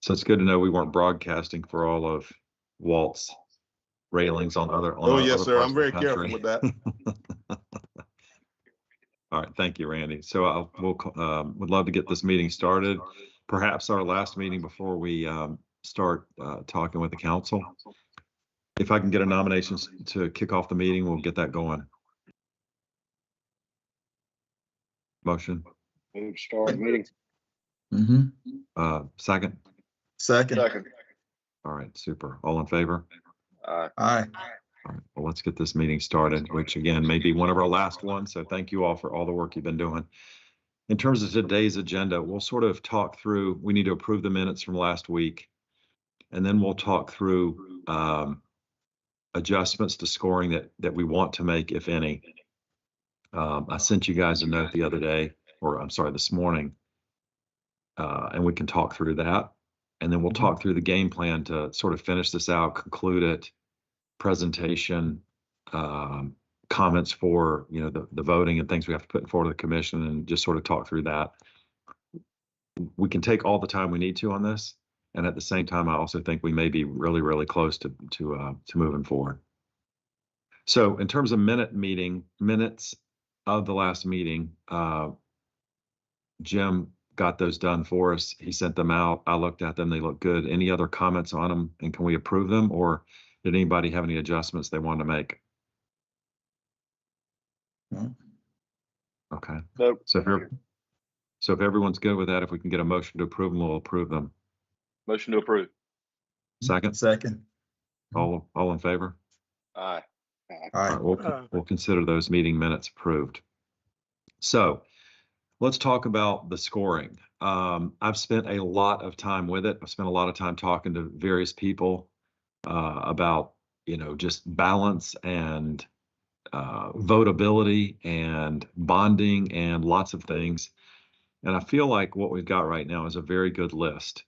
So it's good to know we weren't broadcasting for all of Walt's railings on other. Oh, yes, sir. I'm very careful with that. All right, thank you, Randy. So would love to get this meeting started. Perhaps our last meeting before we start talking with the council. If I can get a nomination to kick off the meeting, we'll get that going. Motion. Move to start meeting. Second. Second. All right, super. All in favor? Aye. Aye. All right, well, let's get this meeting started, which again, may be one of our last ones. So thank you all for all the work you've been doing. In terms of today's agenda, we'll sort of talk through, we need to approve the minutes from last week. And then we'll talk through adjustments to scoring that we want to make, if any. I sent you guys a note the other day, or I'm sorry, this morning. And we can talk through that. And then we'll talk through the game plan to sort of finish this out, conclude it, presentation, comments for, the voting and things we have to put forward to the commission, and just sort of talk through that. We can take all the time we need to on this. And at the same time, I also think we may be really, really close to moving forward. So in terms of minutes of the last meeting, Jim got those done for us. He sent them out. I looked at them. They look good. Any other comments on them? And can we approve them? Or did anybody have any adjustments they wanted to make? No. Okay. Nope. So if everyone's good with that, if we can get a motion to approve them, we'll approve them. Motion to approve. Second. All in favor? Aye. Aye. All right, we'll consider those meeting minutes approved. So let's talk about the scoring. I've spent a lot of time with it. I've spent a lot of time talking to various people about, just balance and votability and bonding and lots of things. And I feel like what we've got right now is a very good list.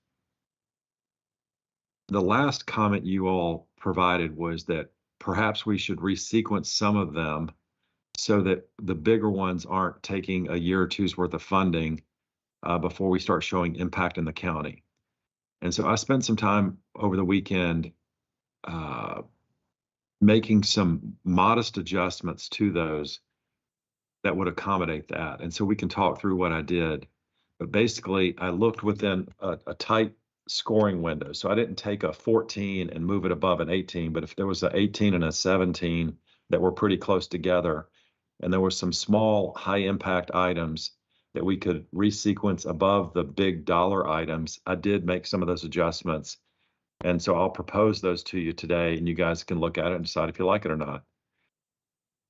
The last comment you all provided was that perhaps we should resequence some of them so that the bigger ones aren't taking a year or two's worth of funding before we start showing impact in the county. And so I spent some time over the weekend making some modest adjustments to those that would accommodate that. And so we can talk through what I did. But basically, I looked within a tight scoring window. So I didn't take a 14 and move it above an 18, but if there was an 18 and a 17 that were pretty close together, and there were some small high impact items that we could resequence above the big dollar items, I did make some of those adjustments. And so I'll propose those to you today, and you guys can look at it and decide if you like it or not.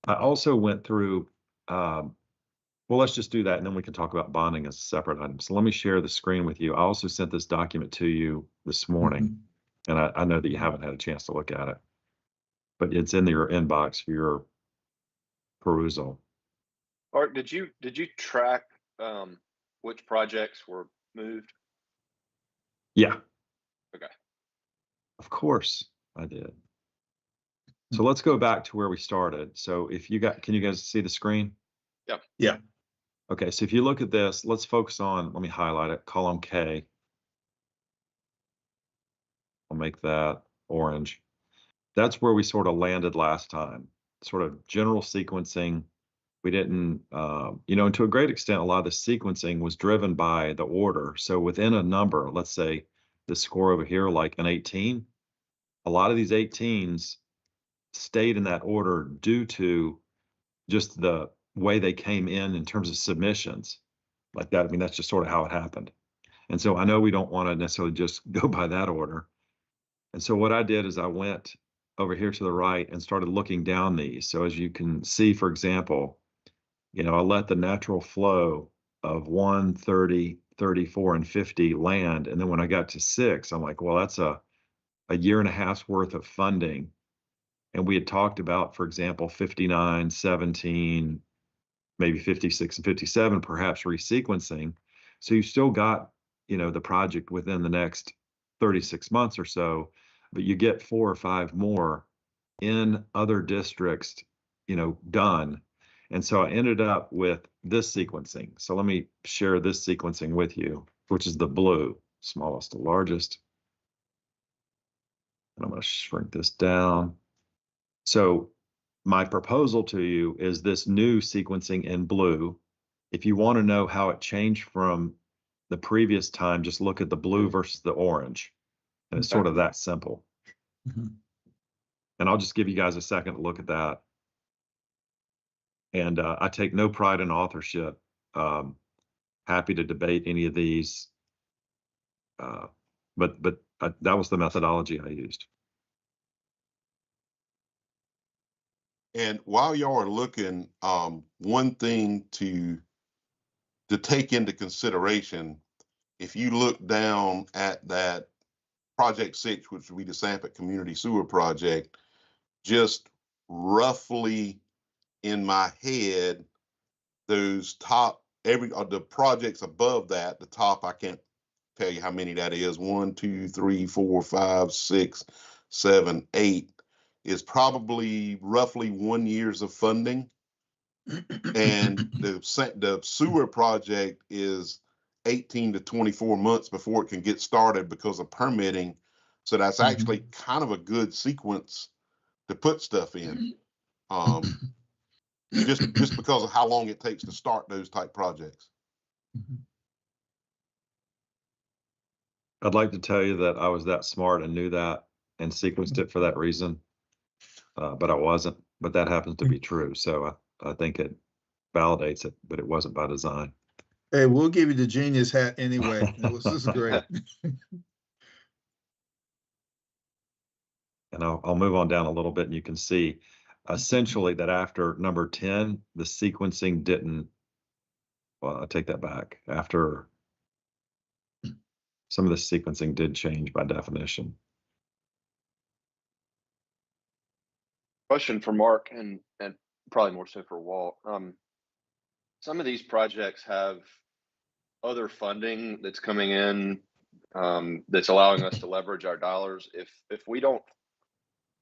I also went through, well, let's just do that, and then we can talk about bonding as a separate item. So let me share the screen with you. I also sent this document to you this morning, and I know that you haven't had a chance to look at it, but it's in your inbox for your perusal. Art, did you track which projects were moved? Yeah. Okay. Of course I did. So let's go back to where we started. So if you can you guys see the screen? Yep. Yeah. Okay, so if you look at this, let's focus on, let me highlight it, column K. I'll make that orange. That's where we sort of landed last time, sort of general sequencing. We didn't, and to a great extent, a lot of the sequencing was driven by the order. So within a number, let's say the score over here, like an 18, a lot of these 18s stayed in that order due to just the way they came in terms of submissions like that. I mean, that's just sort of how it happened. And so I know we don't want to necessarily just go by that order. And so what I did is I went over here to the right and started looking down these. So as you can see, for example, I let the natural flow of 1, 30, 34, and 50 land. And then when I got to 6, I'm like, well, that's a year and a half's worth of funding. And we had talked about, for example, 59, 17, maybe 56 and 57, perhaps resequencing. So you still got, the project within the next 36 months or so, but you get 4 or 5 more in other districts, done. And so I ended up with this sequencing. So let me share this sequencing with you, which is the blue, smallest to largest. And I'm going to shrink this down. So my proposal to you is this new sequencing in blue. If you want to know how it changed from the previous time, just look at the blue versus the orange. And it's sort of that simple. And I'll just give you guys a second to look at that. And I take no pride in authorship. Happy to debate any of these. But that was the methodology I used. And while y'all are looking, one thing to take into consideration, if you look down at that Project 6, which would be the Sampit Community Sewer Project, just roughly in my head, those top, the projects above that, the top, I can't tell you how many that is, 1, 2, 3, 4, 5, 6, 7, 8, is probably roughly 1 years of funding. And the sewer project is 18 to 24 months before it can get started because of permitting. So that's actually kind of a good sequence to put stuff in. Just because of how long it takes to start those type projects. I'd like to tell you that I was that smart and knew that and sequenced it for that reason, but I wasn't. But that happens to be true, so I think it validates it, but it wasn't by design. Hey, we'll give you the genius hat anyway. This is great. And I'll move on down a little bit, and you can see essentially that after number 10, the sequencing didn't, well, I take that back. After some of the sequencing did change by definition. Question for Mark and probably more so for Walt. Some of these projects have other funding that's coming in that's allowing us to leverage our dollars. If we don't,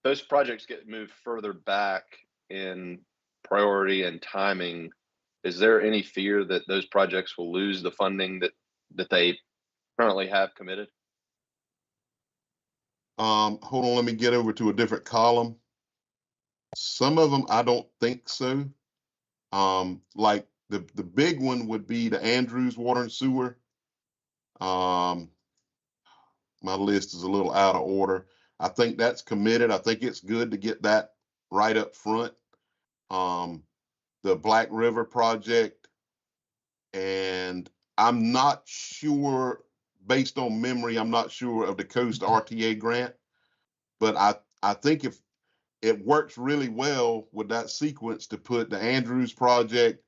those projects get moved further back in priority and timing, is there any fear that those projects will lose the funding that they currently have committed? Hold on, let me get over to a different column. Some of them, I don't think so. Like the big one would be the Andrews Water and Sewer. My list is a little out of order. I think that's committed. I think it's good to get that right up front. The Black River project, and I'm not sure, based on memory, I'm not sure of the Coast RTA grant, but I think if it works really well with that sequence to put the Andrews project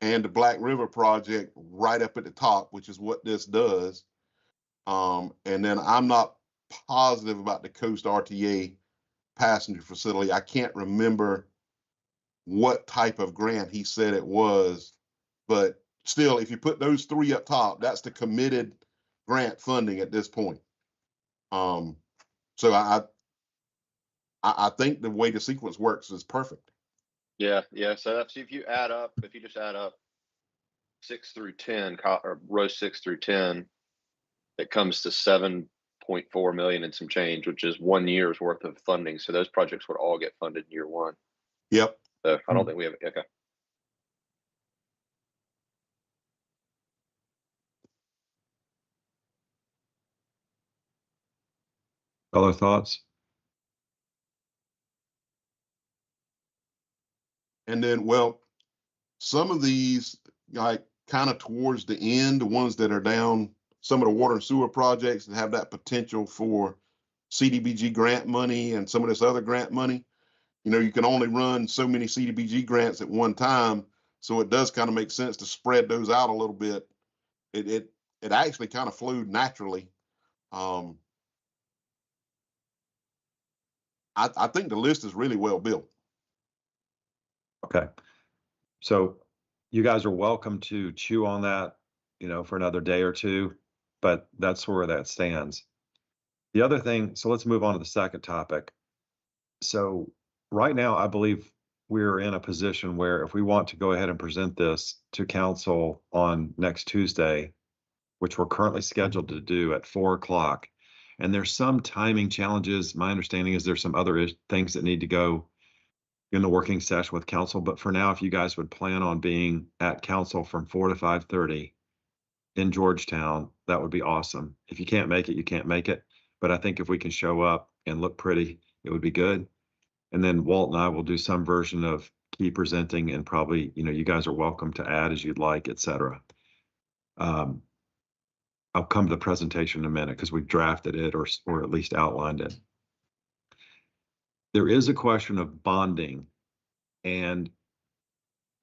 and the Black River project right up at the top, which is what this does. And then I'm not positive about the Coast RTA passenger facility. I can't remember what type of grant he said it was, but still, if you put those three up top, that's the committed grant funding at this point. So I think the way the sequence works is perfect. Yeah. So that's, if you just add up 6 through 10, or rows 6 through 10, it comes to 7.4 million and some change, which is 1 year's worth of funding. So those projects would all get funded in year one. Yep. So I don't think we have, okay. Other thoughts? And then, well, some of these, like kind of towards the end, the ones that are down, some of the water and sewer projects that have that potential for CDBG grant money and some of this other grant money, you know, you can only run so many CDBG grants at one time. So it does kind of make sense to spread those out a little bit. It actually kind of flowed naturally. I think the list is really well built. Okay. So you guys are welcome to chew on that, you know, for another day or two, but that's where that stands. The other thing, so let's move on to the second topic. So right now, I believe we're in a position where if we want to go ahead and present this to council on next Tuesday, which we're currently scheduled to do at 4 o'clock, And there's some timing challenges. My understanding is there's some other things that need to go in the working session with council. But for now, if you guys would plan on being at council from 4 to 5:30 in Georgetown, that would be awesome. If you can't make it, you can't make it. But I think if we can show up and look pretty, it would be good. And then Walt and I will do some version of key presenting, and probably, you guys are welcome to add as you'd like, et cetera. I'll come to the presentation in a minute because we've drafted it or at least outlined it. There is a question of bonding, and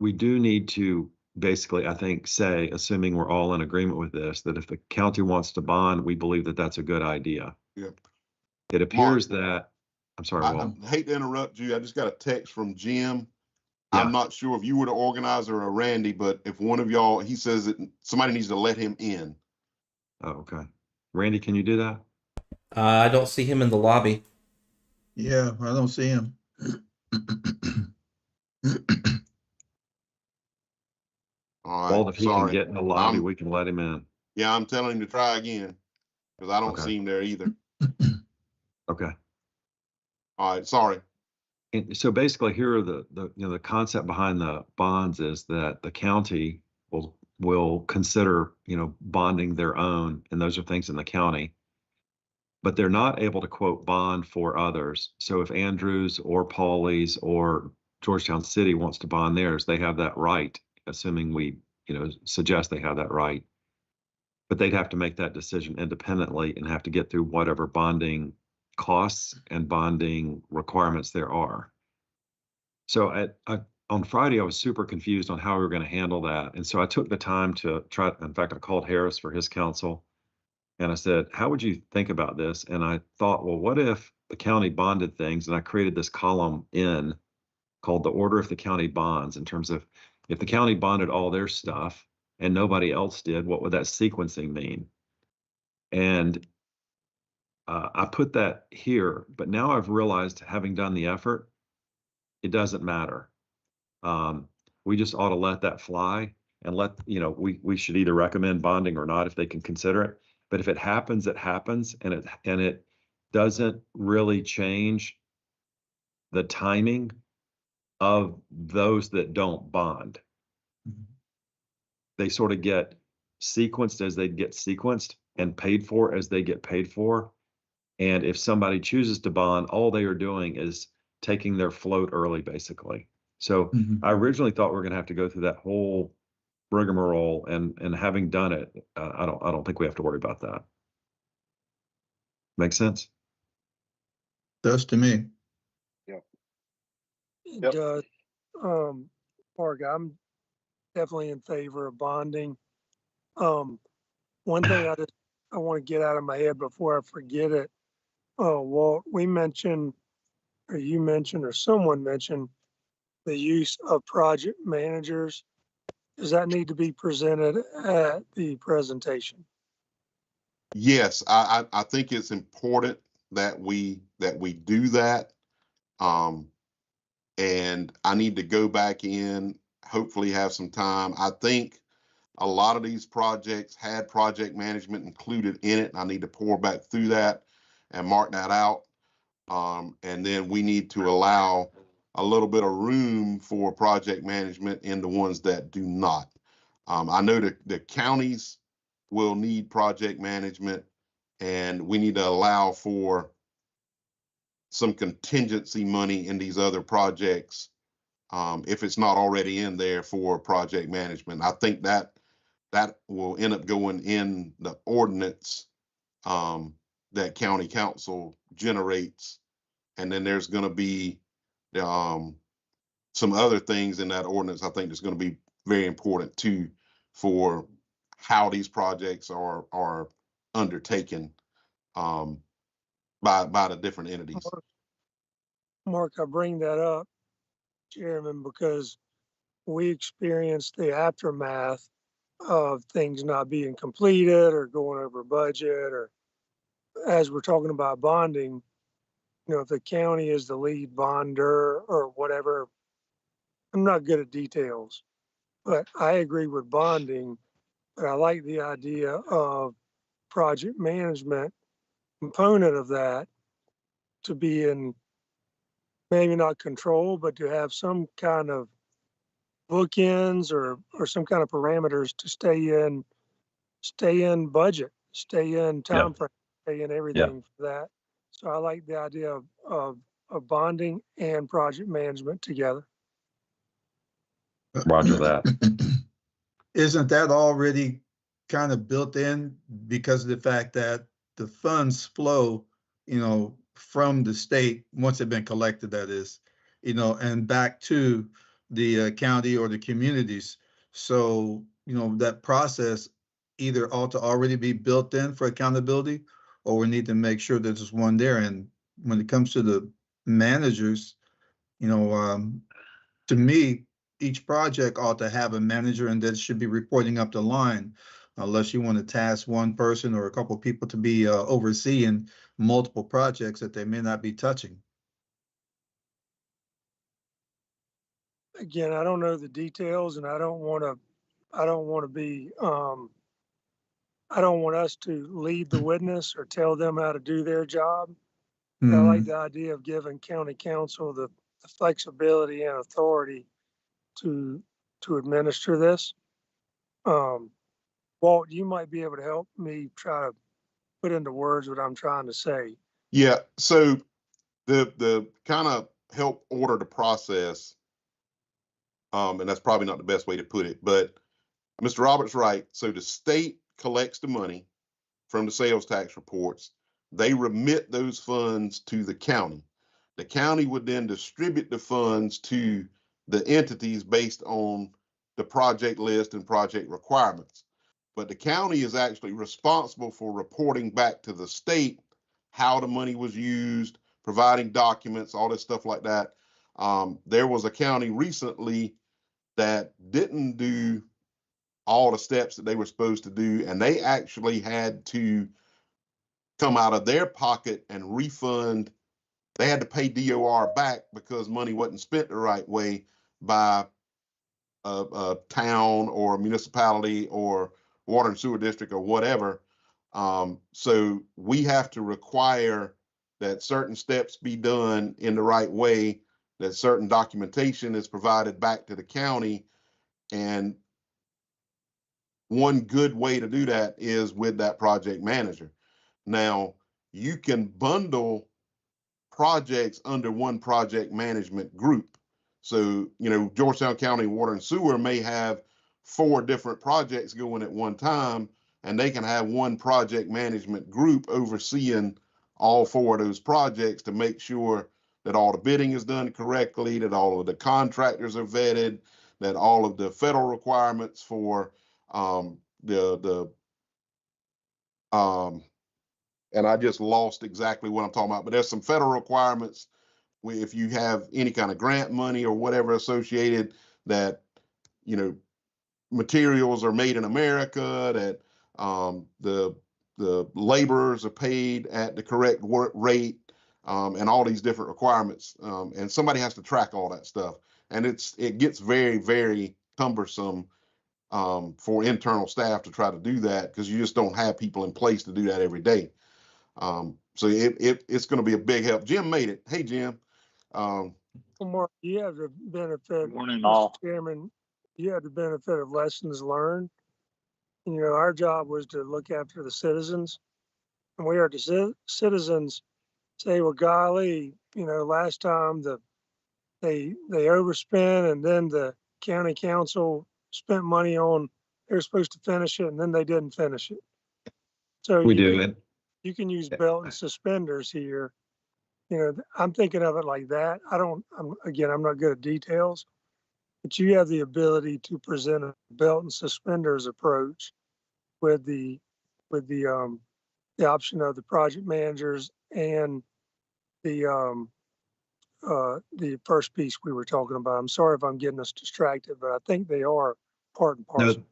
we do need to basically, I think, say, assuming we're all in agreement with this, that if the county wants to bond, we believe that that's a good idea. Yep. It appears that, I'm sorry, Walt. I hate to interrupt you. I just got a text from Jim. Yeah. I'm not sure if you were the organizer or Randy, but if one of y'all, he says that somebody needs to let him in. Oh, okay. Randy, can you do that? I don't see him in the lobby. Yeah, I don't see him. All right. Walt, if he can Sorry. get in the lobby, we can let him in. Yeah, I'm telling him to try again because I don't Okay. see him there either. Okay. All right. Sorry. And so basically here are the concept behind the bonds is that the county will consider, bonding their own, and those are things in the county, but they're not able to quote bond for others. So if Andrews or Pauley's or Georgetown City wants to bond theirs, they have that right, assuming we, suggest they have that right. But they'd have to make that decision independently and have to get through whatever bonding costs and bonding requirements there are. So on Friday, I was super confused on how we were going to handle that. And so I took the time to try, in fact, I called Harris for his counsel and I said, how would you think about this? And I thought, well, what if the county bonded things? And I created this column in called the order of the county bonds, in terms of if the county bonded all their stuff and nobody else did, what would that sequencing mean? And I put that here, but now I've realized, having done the effort, it doesn't matter. We just ought to let that fly and we should either recommend bonding or not if they can consider it. But if it happens, it happens, and it doesn't really change the timing of those that don't bond. They sort of get sequenced as they get sequenced and paid for as they get paid for. And if somebody chooses to bond, all they are doing is taking their float early, basically. So I originally thought we were going to have to go through that whole rigmarole, and having done it, I don't think we have to worry about that. Make sense? Does to me. It Yep. does. Mark, I'm definitely in favor of bonding. One thing I want to get out of my head before I forget it. Walt, we mentioned, or you mentioned, or someone mentioned the use of project managers. Does that need to be presented at the presentation? Yes, I think it's important that we do that. And I need to go back in, hopefully have some time. I think a lot of these projects had project management included in it. I need to pour back through that and mark that out. And then we need to allow a little bit of room for project management in the ones that do not. I know that the counties will need project management, and we need to allow for some contingency money in these other projects if it's not already in there for project management. I think that will end up going in the ordinance that county council generates. And then there's going to be some other things in that ordinance I think is going to be very important too for how these projects are undertaken by the different entities. Mark, I bring that up, Chairman, because we experienced the aftermath of things not being completed or going over budget, or as we're talking about bonding, if the county is the lead bonder or whatever. I'm not good at details, but I agree with bonding, but I like the idea of project management component of that to be in maybe not control, but to have some kind of bookends or some kind of parameters to stay in budget, stay in time frame, stay in everything for that. So I like the idea of bonding and project management together. Roger that. Isn't that already kind of built in because of the fact that the funds flow, from the state once they've been collected, that is, and back to the county or the communities. So, that process either ought to already be built in for accountability, or we need to make sure that there's one there. And when it comes to the managers, to me, each project ought to have a manager, and that should be reporting up the line, unless you want to task one person or a couple of people to be overseeing multiple projects that they may not be touching. Again, I don't know the details, and I don't want to be, I don't want us to lead the witness or tell them how to do their job. I like the idea of giving county council the flexibility and authority to administer this. Walt, you might be able to help me try to put into words what I'm trying to say. Yeah, so the kind of help order the process, and that's probably not the best way to put it, but Mr. Roberts' right. So the state collects the money from the sales tax reports. They remit those funds to the county. The county would then distribute the funds to the entities based on the project list and project requirements. But the county is actually responsible for reporting back to the state how the money was used, providing documents, all this stuff like that. There was a county recently that didn't do all the steps that they were supposed to do, and they actually had to come out of their pocket and refund. They had to pay DOR back because money wasn't spent the right way by a town or municipality or water and sewer district or whatever. So we have to require that certain steps be done in the right way, that certain documentation is provided back to the county. And one good way to do that is with that project manager. Now, you can bundle projects under one project management group. So, Georgetown County Water and Sewer may have 4 different projects going at one time, and they can have one project management group overseeing all 4 of those projects to make sure that all the bidding is done correctly, that all of the contractors are vetted, that all of the federal requirements for and I just lost exactly what I'm talking about, but there's some federal requirements where if you have any kind of grant money or whatever associated, that, materials are made in America, that the laborers are paid at the correct work rate, and all these different requirements. And somebody has to track all that stuff. And it gets very, very cumbersome for internal staff to try to do that, because you just don't have people in place to do that every day. So it's going to be a big help. Jim made it. Hey, Jim. Mark, you have the benefit, Morning, Mr. all. Chairman, you have the benefit of lessons learned. And, our job was to look after the citizens. And we heard the citizens say, well, golly, last time they overspent, and then the county council spent money on, they were supposed to finish it, and then they didn't finish it. So We do it. you can use belt and suspenders here. I'm thinking of it like that. I'm not good at details, but you have the ability to present a belt and suspenders approach with the option of the project managers and the first piece we were talking about. I'm sorry if I'm getting us distracted, but I think they are part and parcel.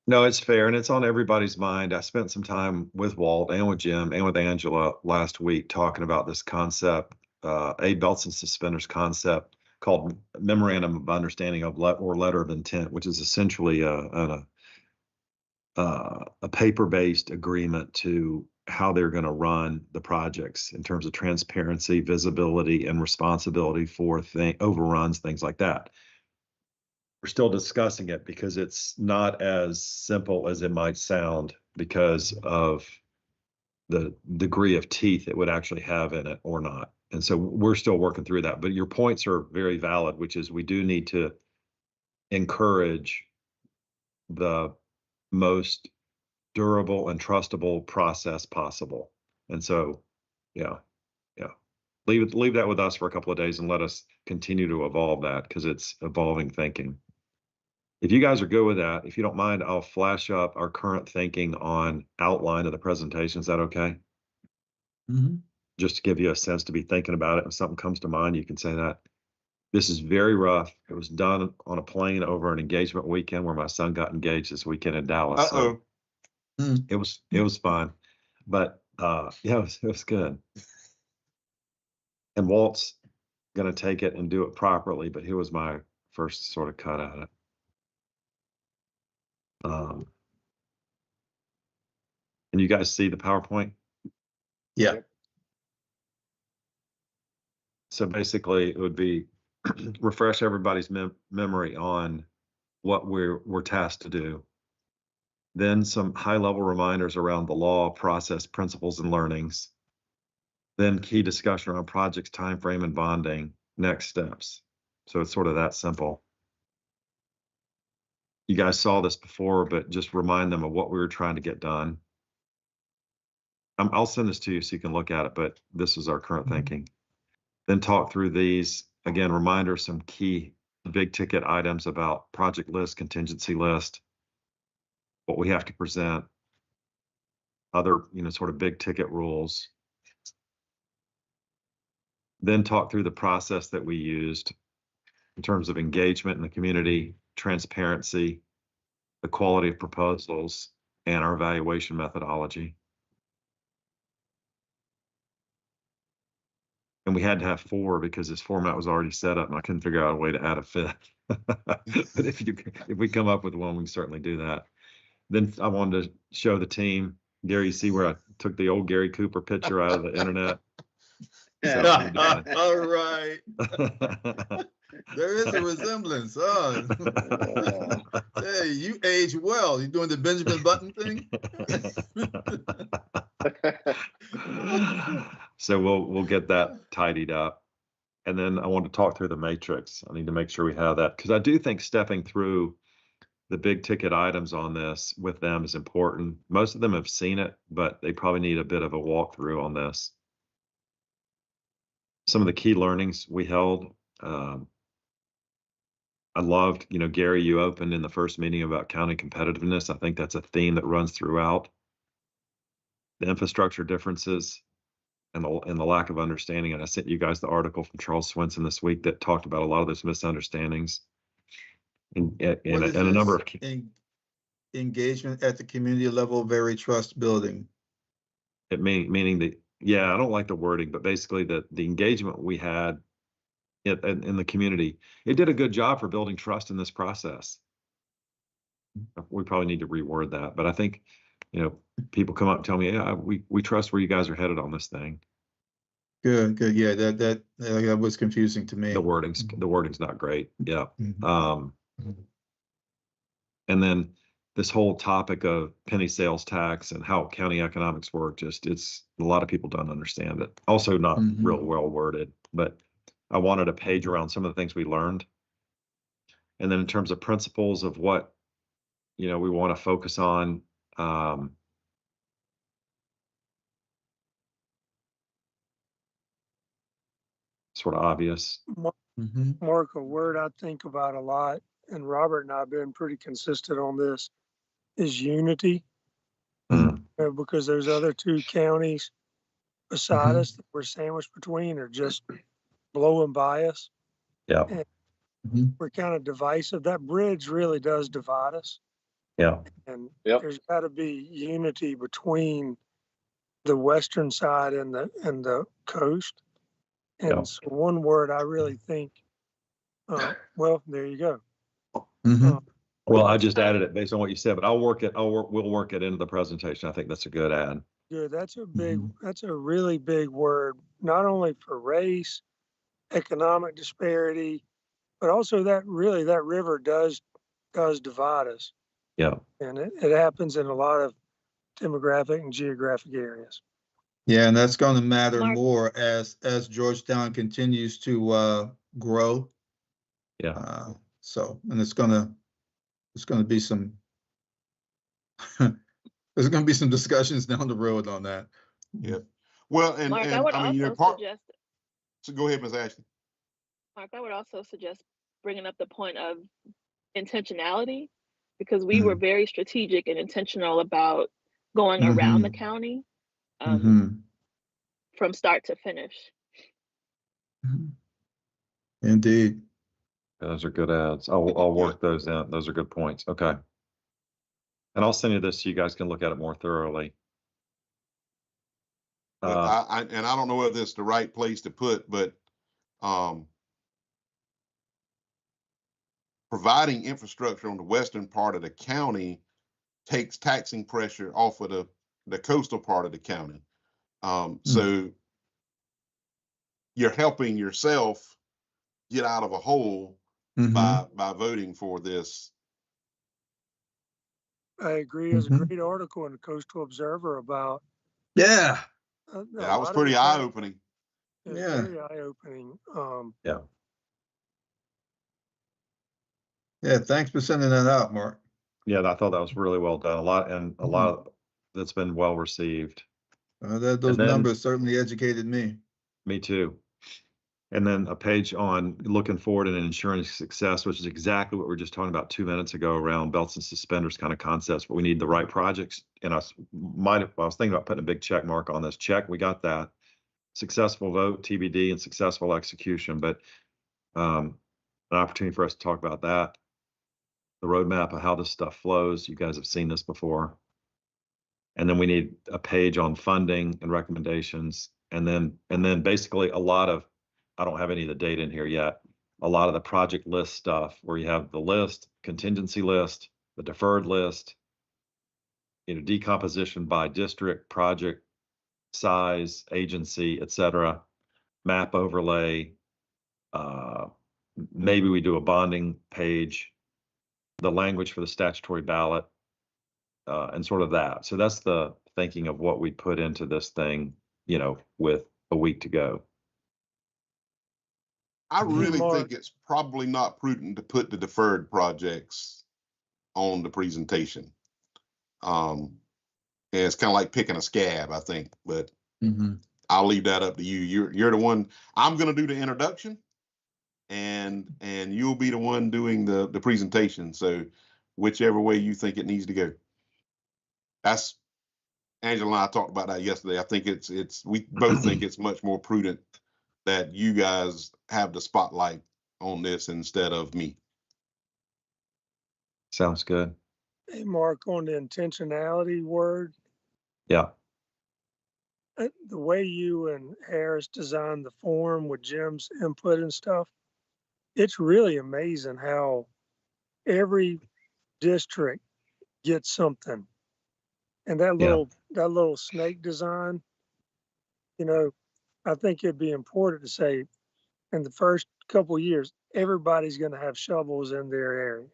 No, it's fair, and it's on everybody's mind. I spent some time with Walt and with Jim and with Angela last week talking about this concept, a belts and suspenders concept called Memorandum of Understanding or Letter of Intent, which is essentially a paper-based agreement to how they're going to run the projects in terms of transparency, visibility, and responsibility for overruns, things like that. We're still discussing it because it's not as simple as it might sound because of the degree of teeth it would actually have in it or not. And so we're still working through that. But your points are very valid, which is we do need to encourage the most durable and trustable process possible. And so, yeah. Leave that with us for a couple of days and let us continue to evolve that, because it's evolving thinking. If you guys are good with that, if you don't mind, I'll flash up our current thinking on outline of the presentation. Is that okay? Mhm. Just to give you a sense to be thinking about it. If something comes to mind, you can say that. This is very rough. It was done on a plane over an engagement weekend where my son got engaged this weekend in Dallas. Uh-oh. So it was fun, but yeah, it was good. And Walt's going to take it and do it properly, but he was my first sort of cut at it. And you guys see the PowerPoint? Yeah. So basically it would be refresh everybody's memory on what we're tasked to do. Then some high level reminders around the law, process, principles, and learnings. Then key discussion around projects, time frame, and bonding, next steps. So it's sort of that simple. You guys saw this before, but just remind them of what we were trying to get done. I'll send this to you so you can look at it, but this is our current thinking. Then talk through these. Again, reminder, some key big ticket items about project list, contingency list, what we have to present, other, sort of big ticket rules. Then talk through the process that we used in terms of engagement in the community, transparency, the quality of proposals, and our evaluation methodology. And we had to have 4 because this format was already set up and I couldn't figure out a way to add a 5th. But if we come up with one, we can certainly do that. Then I wanted to show the team. Gary, you see where I took the old Gary Cooper picture out of the internet? All right. There is a resemblance. Oh. Hey, you age well. You doing the Benjamin Button thing? So we'll get that tidied up. And then I want to talk through the matrix. I need to make sure we have that, because I do think stepping through the big ticket items on this with them is important. Most of them have seen it, but they probably need a bit of a walkthrough on this. Some of the key learnings we held. I loved, Gary, you opened in the first meeting about county competitiveness. I think that's a theme that runs throughout. The infrastructure differences and the lack of understanding. And I sent you guys the article from Charles Swenson this week that talked about a lot of those misunderstandings. And a number of engagement at the community level, very trust building. Meaning that, yeah, I don't like the wording, but basically the engagement we had in the community, it did a good job for building trust in this process. We probably need to reword that, but I think, people come up and tell me, yeah, we trust where you guys are headed on this thing. Good. Yeah, that was confusing to me. The wording's not great. Yeah. Mm-hmm. And then this whole topic of penny sales tax and how county economics work, it's a lot of people don't understand it. Also not real well worded, but I wanted a page around some of the things we learned. And then in terms of principles of what, we want to focus on, sort of obvious. Mark, a word I think about a lot, and Robert and I have been pretty consistent on this, is unity. Because those other 2 counties beside us that we're sandwiched between are just blowing by us. Yeah. And we're kind of divisive. That bridge really does divide us. Yeah. And there's got to be unity between the western side and the coast. And so one word I really think, well, there you go. Well, I just added it based on what you said, but we'll work it into the presentation. I think that's a good add. Good. That's a Mhm. that's a really big word, not only for race, economic disparity, but also that really that river does divide us. Yeah. And it happens in a lot of demographic and geographic areas. Yeah, and that's going to matter Mark, more as Georgetown continues to grow. Yeah. So, and it's gonna be some there's gonna be some discussions down the road on that. Yeah. Well, Mark, I and would I mean, also part. suggest, So go ahead, Ms. Ashley. Mark, I would also suggest bringing up the point of intentionality, because we were Mhm. very strategic and intentional about going around the Mhm. county Mhm. from start to finish. Mhm. Indeed. Those are good ads. I'll work those in. Those are good points. Okay. And I'll send you this so you guys can look at it more thoroughly. But I don't know whether it's the right place to put, but providing infrastructure on the western part of the county takes taxing pressure off of the coastal part of the county. So you're helping yourself get out of a hole Mhm. by voting for this. I agree. There's a Mhm. great article in the Coastal Observer about Yeah. a That was lot of pretty the eye county. opening. It's Yeah. very eye opening. Yeah. Yeah. Thanks for sending that out, Mark. Yeah. I thought that was really well done. A lot of that's been well received. Those And then numbers certainly educated me. me too. And then a page on looking forward and ensuring success, which is exactly what we were just talking about 2 minutes ago around belts and suspenders kind of concepts, but we need the right projects. And I was thinking about putting a big check mark on this. Check, we got that. Successful vote, TBD, and successful execution. But an opportunity for us to talk about that, the roadmap of how this stuff flows. You guys have seen this before. And then we need a page on funding and recommendations. And then basically a lot of, I don't have any of the data in here yet, a lot of the project list stuff where you have the list, contingency list, the deferred list, decomposition by district, project, size, agency, et cetera, map overlay. Maybe we do a bonding page, the language for the statutory ballot, and sort of that. So that's the thinking of what we put into this thing, with a week to go. I really Mark, think it's probably not prudent to put the deferred projects on the presentation. And it's kind of like picking a scab, I think, but I'll leave that up to you. You're the one. I'm going to do the introduction, and you'll be the one doing the presentation. So whichever way you think it needs to go. That's Angela and I talked about that yesterday. I think we both think it's much more prudent that you guys have the spotlight on this instead of me. Sounds good. hey, Mark, on the intentionality word, Yeah. the way you and Harris designed the form with Jim's input and stuff, it's really amazing how every district gets something. And that little snake design, I think it'd be important to say in the first couple of years, everybody's going to have shovels in their area.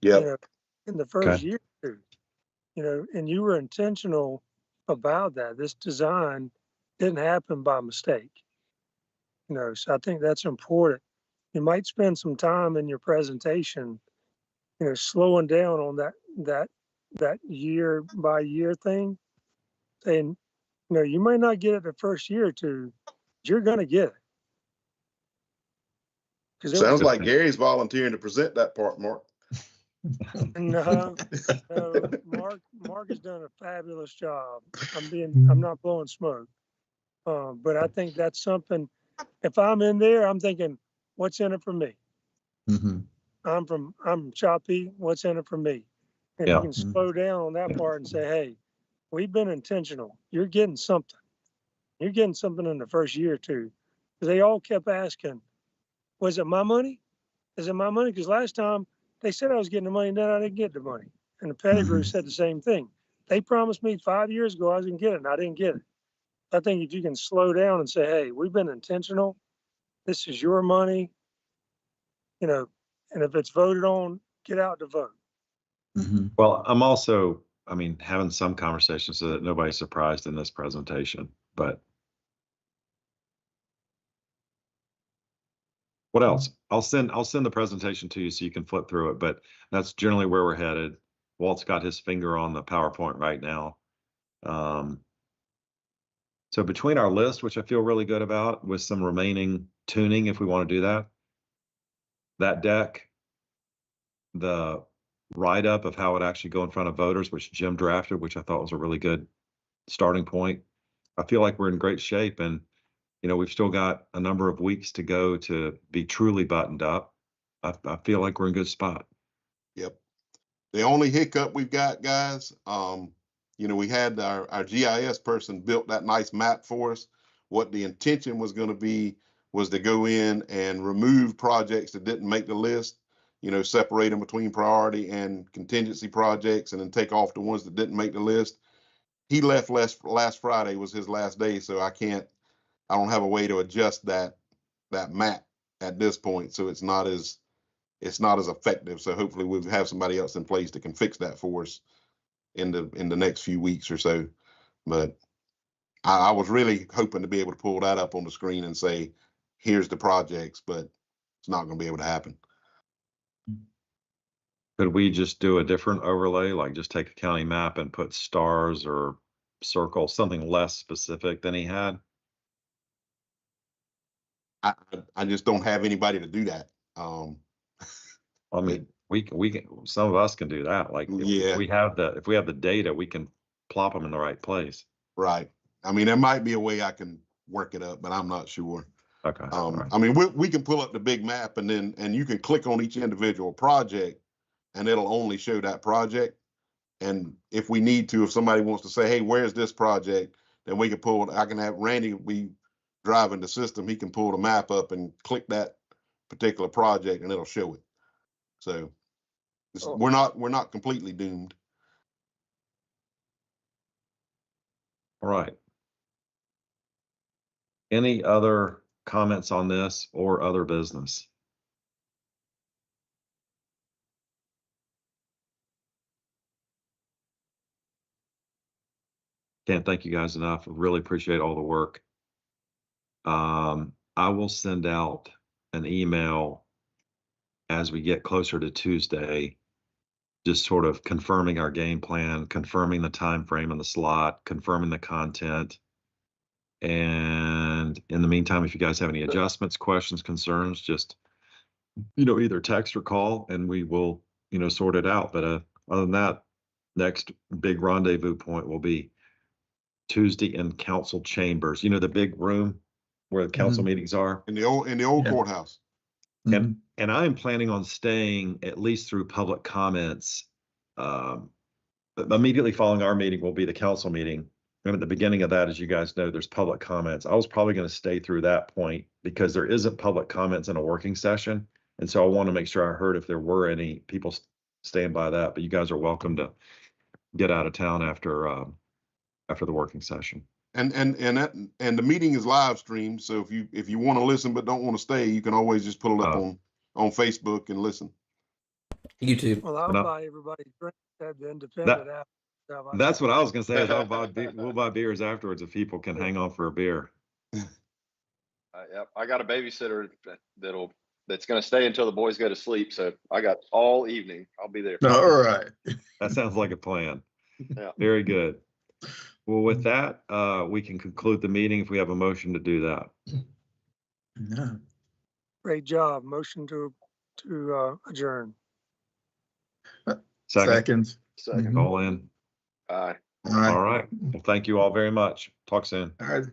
Yeah. In the first Okay. year, and you were intentional about that. This design didn't happen by mistake. So I think that's important. You might spend some time in your presentation, slowing down on that year by year thing, saying, you might not get it the first year or two, but you're going to get it. Sounds like Gary's volunteering to present that part, Mark. No, Mark has done a fabulous job. I'm not blowing smoke. But I think that's something, if I'm in there, I'm thinking, what's in it for me? I'm from Shopee, what's in it for me? And you can slow down on that part and say, hey, we've been intentional. You're getting something. You're getting something in the first year or two. Because they all kept asking, was it my money? Is it my money? Because last time they said I was getting the money, and then I didn't get the money. And the pedigree said the same thing. they promised me 5 years ago I was gonna get it, and I didn't get it. I think if you can slow down and say, hey, we've been intentional, this is your money, you know, and if it's voted on, get out to vote. Well, I'm also, I mean, having some conversations so that nobody's surprised in this presentation, but what else? I'll send the presentation to you so you can flip through it, but that's generally where we're headed. Walt's got his finger on the PowerPoint right now. So between our list, which I feel really good about, with some remaining tuning if we want to do that, that deck, the write-up of how it actually go in front of voters, which Jim drafted, which I thought was a really good starting point. I feel like we're in great shape, and you know, we've still got a number of weeks to go to be truly buttoned up. I feel like we're in a good spot. Yep. The only hiccup we've got, guys, you know, we had our GIS person built that nice map for us. What the intention was going to be was to go in and remove projects that didn't make the list, you know, separate them between priority and contingency projects, and then take off the ones that didn't make the list. He left last Friday was his last day, so I don't have a way to adjust that map at this point, so it's not as effective. So hopefully we'll have somebody else in place that can fix that for us in the next few weeks or so. But I was really hoping to be able to pull that up on the screen and say, here's the projects, but it's not going to be able to happen. Could we just do a different overlay, like just take a county map and put stars or circles, something less specific than he had? I just don't have anybody to do that. I mean, we can, some of us can do that. Like if we have the data, we can plop them in the right place. Right. I mean, there might be a way I can work it up, but I'm not sure. Okay. Right. I mean, we can pull up the big map, and you can click on each individual project, and it'll only show that project. And if we need to, if somebody wants to say, hey, where's this project, then we can pull, I can have Randy, we driving the system, he can pull the map up and click that particular project and it'll show it. So we're not completely doomed. All right. Any other comments on this or other business? Can't thank you guys enough. Really appreciate all the work. I will send out an email as we get closer to Tuesday, just sort of confirming our game plan, confirming the time frame and the slot, confirming the content. And in the meantime, if you guys have any adjustments, questions, concerns, just, you know, either text or call and we will, you know, sort it out. But other than that, next big rendezvous point will be Tuesday in council chambers, you know, the big room where the council meetings are. In the old courthouse. And I am planning on staying at least through public comments. Immediately following our meeting will be the council meeting. And at the beginning of that, as you guys know, there's public comments. I was probably going to stay through that point because there isn't public comments in a working session. And so I want to make sure I heard if there were any people staying by that, but you guys are welcome to get out of town after the working session. And the meeting is live streamed. So if you want to listen but don't want to stay, you can always just pull it up on Facebook and listen. YouTube. Well, I'll buy everybody drinks at the independent app. That's what I was going to say. Is we'll buy beers afterwards if people can hang on for a beer. Yep, I got a babysitter that's going to stay until the boys go to sleep. So I got all evening. I'll be there. All right. That sounds like a plan. Yeah. Very good. Well, with that, we can conclude the meeting if we have a motion to do that. No. Great job. Motion to adjourn. Second. Second. All in. Aye. All right. All right. Well, thank you all very much. Talk soon. All right.